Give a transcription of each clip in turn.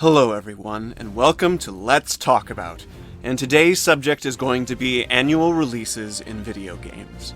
Hello everyone, and welcome to Let's Talk About. And today's subject is going to be annual releases in video games.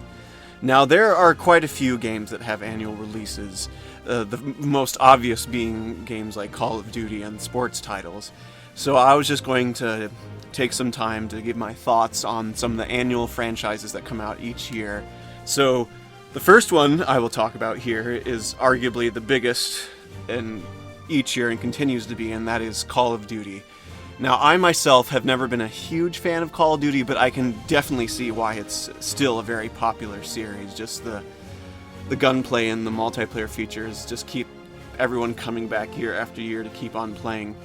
Now, there are quite a few games that have annual releases, the most obvious being games like Call of Duty and sports titles. So I was just going to take some time to give my thoughts on some of the annual franchises that come out each year. So the first one I will talk about here is arguably the biggest and each year and continues to be, and that is Call of Duty. Now, I myself have never been a huge fan of Call of Duty, but I can definitely see why it's still a very popular series. Just the gunplay and the multiplayer features just keep everyone coming back year after year to keep on playing.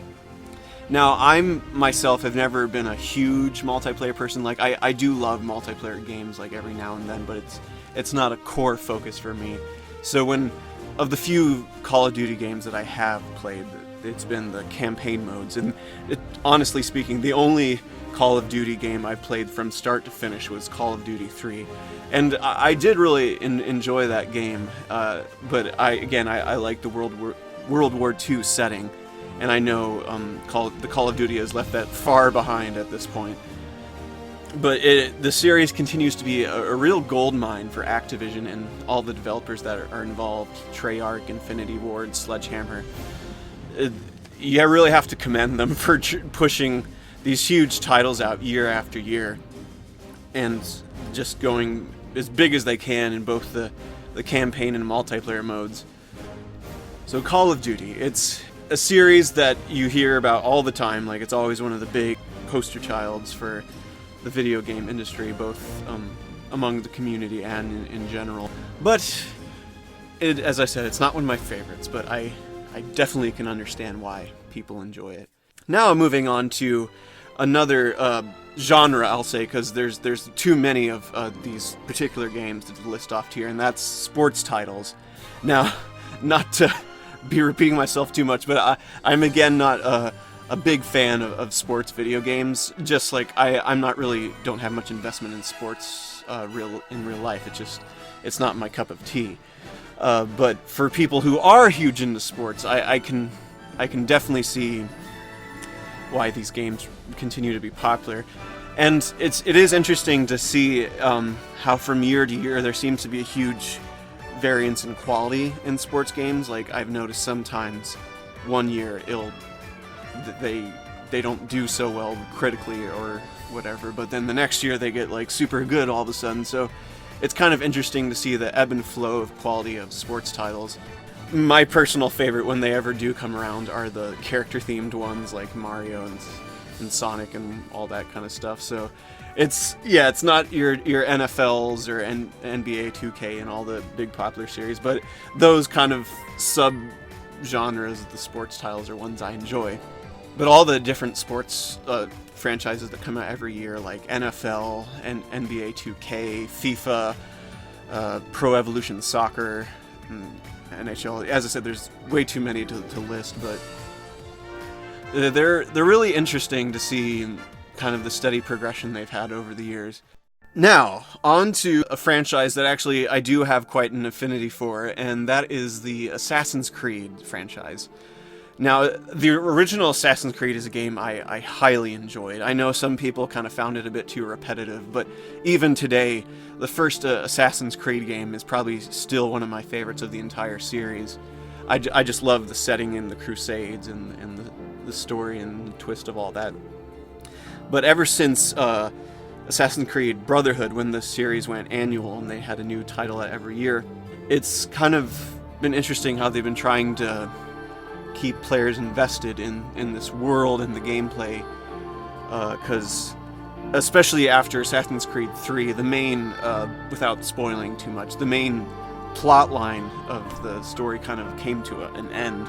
Now, I myself have never been a huge multiplayer person. Like, I do love multiplayer games like every now and then, but it's not a core focus for me. So of the few Call of Duty games that I have played, it's been the campaign modes, and honestly speaking, the only Call of Duty game I played from start to finish was Call of Duty 3, and I did really enjoy that game, but I like the World War II setting, and I know the Call of Duty has left that far behind at this point. But the series continues to be a real goldmine for Activision and all the developers that are involved. Treyarch, Infinity Ward, Sledgehammer. You really have to commend them for pushing these huge titles out year after year and just going as big as they can in both the campaign and multiplayer modes. So Call of Duty, it's a series that you hear about all the time. Like, it's always one of the big poster childs for the video game industry, both among the community and in general. But as I said, it's not one of my favorites, but I definitely can understand why people enjoy it. Now moving on to another genre, I'll say, because there's too many of these particular games to list off here, and that's sports titles. Now, not to be repeating myself too much, but I'm again not a big fan of sports video games. Just like I'm not really, don't have much investment in sports in real life. It's not my cup of tea. But for people who are huge into sports, I can definitely see why these games continue to be popular. And it is interesting to see how from year to year there seems to be a huge variance in quality in sports games. Like, I've noticed sometimes one year they don't do so well critically or whatever, but then the next year they get like super good all of a sudden. So it's kind of interesting to see the ebb and flow of quality of sports titles. My personal favorite when they ever do come around are the character themed ones like Mario and Sonic and all that kind of stuff. So it's not your NFLs or NBA 2K and all the big popular series, but those kind of sub genres of the sports titles are ones I enjoy. But all the different sports franchises that come out every year, like NFL and NBA 2K, FIFA, Pro Evolution Soccer, NHL. As I said, there's way too many to list, but they're really interesting to see kind of the steady progression they've had over the years. Now, on to a franchise that actually I do have quite an affinity for, and that is the Assassin's Creed franchise. Now, the original Assassin's Creed is a game I highly enjoyed. I know some people kind of found it a bit too repetitive, but even today, the first Assassin's Creed game is probably still one of my favorites of the entire series. I just love the setting and the Crusades and the story and the twist of all that. But ever since Assassin's Creed Brotherhood, when the series went annual and they had a new title every year, it's kind of been interesting how they've been trying to keep players invested in this world and the gameplay, because especially after Assassin's Creed 3, the main, without spoiling too much, the main plot line of the story kind of came to an end,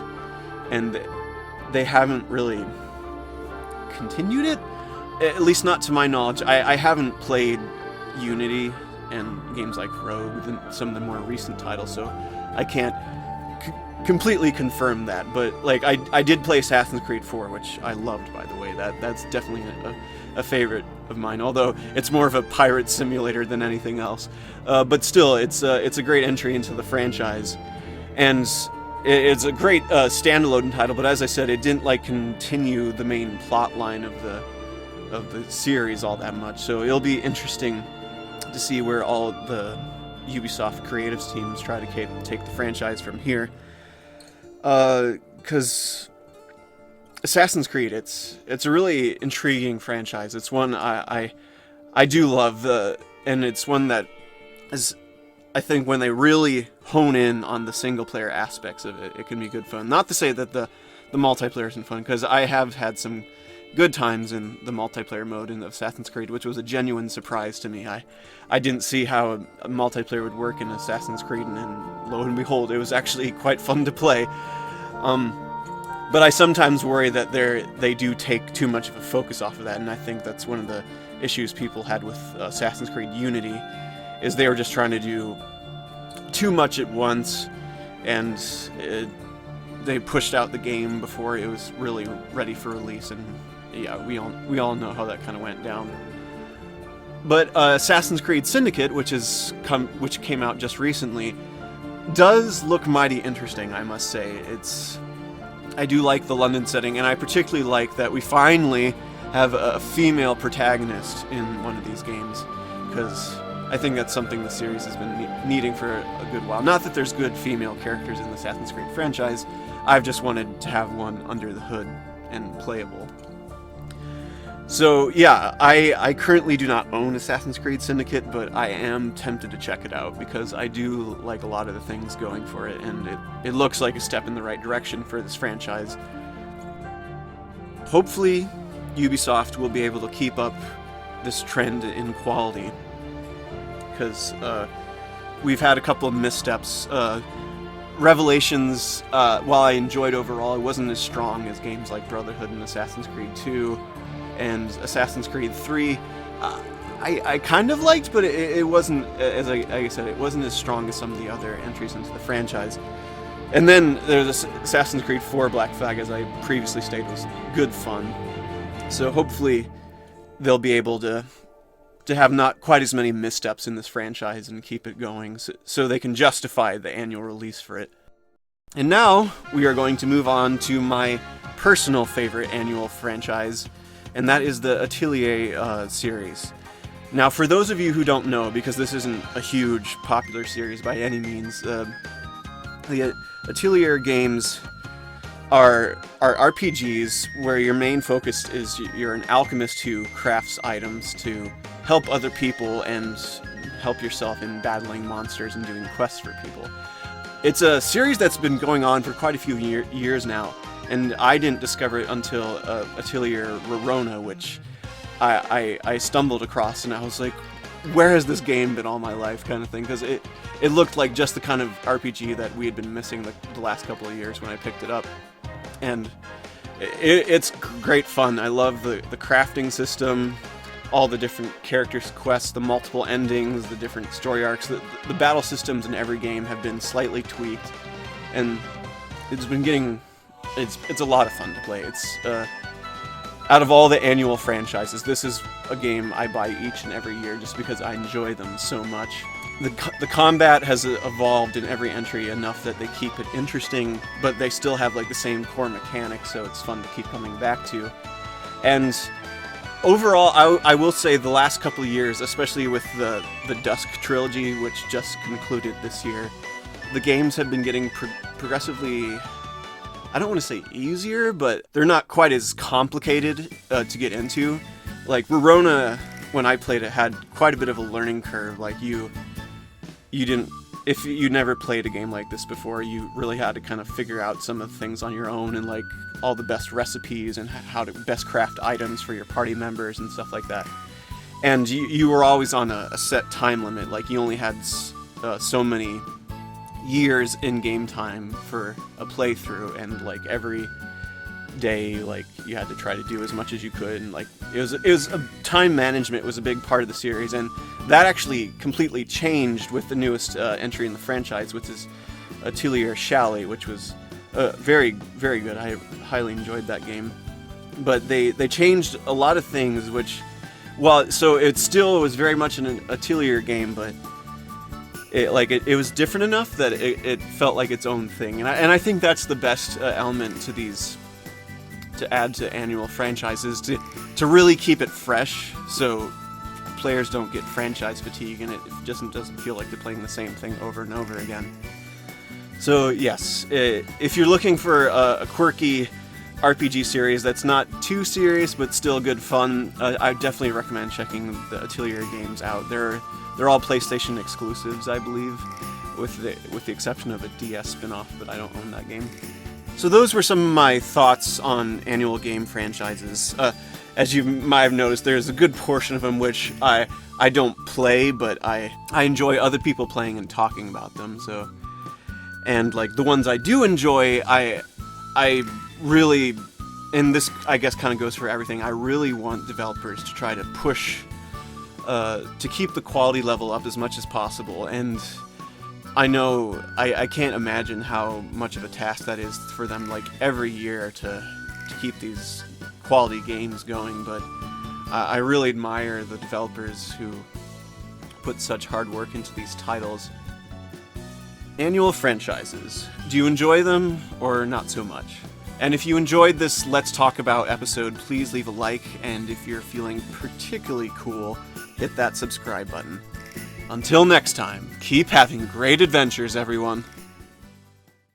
and they haven't really continued it, at least not to my knowledge. I haven't played Unity and games like Rogue, some of the more recent titles, so I can't completely confirm that, but like I did play Assassin's Creed 4, which I loved, by the way. That's definitely a favorite of mine, although it's more of a pirate simulator than anything else. But still, it's a great entry into the franchise, and it's a great standalone title, but as I said, it didn't like continue the main plot line of the series all that much. So it'll be interesting to see where all the Ubisoft creatives teams try to take the franchise from here. Because Assassin's Creed, it's a really intriguing franchise. It's one I do love, and it's one that is, I think, when they really hone in on the single-player aspects of it, it can be good fun. Not to say that the multiplayer isn't fun, because I have had some good times in the multiplayer mode in Assassin's Creed, which was a genuine surprise to me. I didn't see how a multiplayer would work in Assassin's Creed, and lo and behold, it was actually quite fun to play. But I sometimes worry that they do take too much of a focus off of that, and I think that's one of the issues people had with Assassin's Creed Unity, is they were just trying to do too much at once, and they pushed out the game before it was really ready for release, and yeah, we all know how that kind of went down. But Assassin's Creed Syndicate, which came out just recently, does look mighty interesting, I must say. I do like the London setting, and I particularly like that we finally have a female protagonist in one of these games, because I think that's something the series has been needing for a good while. Not that there's good female characters in the Assassin's Creed franchise, I've just wanted to have one under the hood and playable. So yeah, I currently do not own Assassin's Creed Syndicate, but I am tempted to check it out because I do like a lot of the things going for it, and it looks like a step in the right direction for this franchise. Hopefully, Ubisoft will be able to keep up this trend in quality, because we've had a couple of missteps. Revelations, while I enjoyed overall, it wasn't as strong as games like Brotherhood and Assassin's Creed 2. And Assassin's Creed 3, I kind of liked, but it wasn't, as I said, it wasn't as strong as some of the other entries into the franchise. And then there's Assassin's Creed 4 Black Flag, as I previously stated, was good fun. So hopefully they'll be able to have not quite as many missteps in this franchise and keep it going, so they can justify the annual release for it. And now we are going to move on to my personal favorite annual franchise, and that is the Atelier series. Now, for those of you who don't know, because this isn't a huge popular series by any means, the Atelier games are RPGs where your main focus is you're an alchemist who crafts items to help other people and help yourself in battling monsters and doing quests for people. It's a series that's been going on for quite a few years now, and I didn't discover it until Atelier Rorona, which I stumbled across, and I was like, where has this game been all my life, kind of thing, because it looked like just the kind of RPG that we had been missing the last couple of years when I picked it up. And it's great fun. I love the crafting system, all the different characters' quests, the multiple endings, the different story arcs. The battle systems in every game have been slightly tweaked, and it's been getting... It's a lot of fun to play. It's out of all the annual franchises, this is a game I buy each and every year just because I enjoy them so much. The combat has evolved in every entry enough that they keep it interesting, but they still have like the same core mechanics, so it's fun to keep coming back to. And overall, I will say the last couple of years, especially with the Dusk trilogy, which just concluded this year, the games have been getting progressively... I don't want to say easier, but they're not quite as complicated to get into. Like Rorona, when I played it, had quite a bit of a learning curve. Like if you never played a game like this before, you really had to kind of figure out some of the things on your own, and like all the best recipes and how to best craft items for your party members and stuff like that. And you were always on a set time limit. Like you only had so many years in game time for a playthrough, and like every day, like you had to try to do as much as you could, and like it was time management was a big part of the series, and that actually completely changed with the newest entry in the franchise, which is Atelier Chalet, which was very, very good. I highly enjoyed that game, but they changed a lot of things, which, well, so it still was very much an Atelier game, but it was different enough that it felt like its own thing, and I think that's the best element to these, to add to annual franchises, to really keep it fresh, so players don't get franchise fatigue and it just doesn't feel like they're playing the same thing over and over again. So yes, if you're looking for a quirky RPG series that's not too serious but still good fun, I definitely recommend checking the Atelier games out. They're all PlayStation exclusives, I believe, with the exception of a DS spin-off, but I don't own that game. So those were some of my thoughts on annual game franchises. As you might have noticed, there's a good portion of them which I don't play, but I enjoy other people playing and talking about them. So, and like the ones I do enjoy, I really, and this I guess kind of goes for everything, I really want developers to try to push to keep the quality level up as much as possible. And I know I can't imagine how much of a task that is for them, like every year to keep these quality games going, but I really admire the developers who put such hard work into these titles. Annual franchises. Do you enjoy them or not so much? And if you enjoyed this Let's Talk About episode, please leave a like, and if you're feeling particularly cool, hit that subscribe button. Until next time, keep having great adventures, everyone.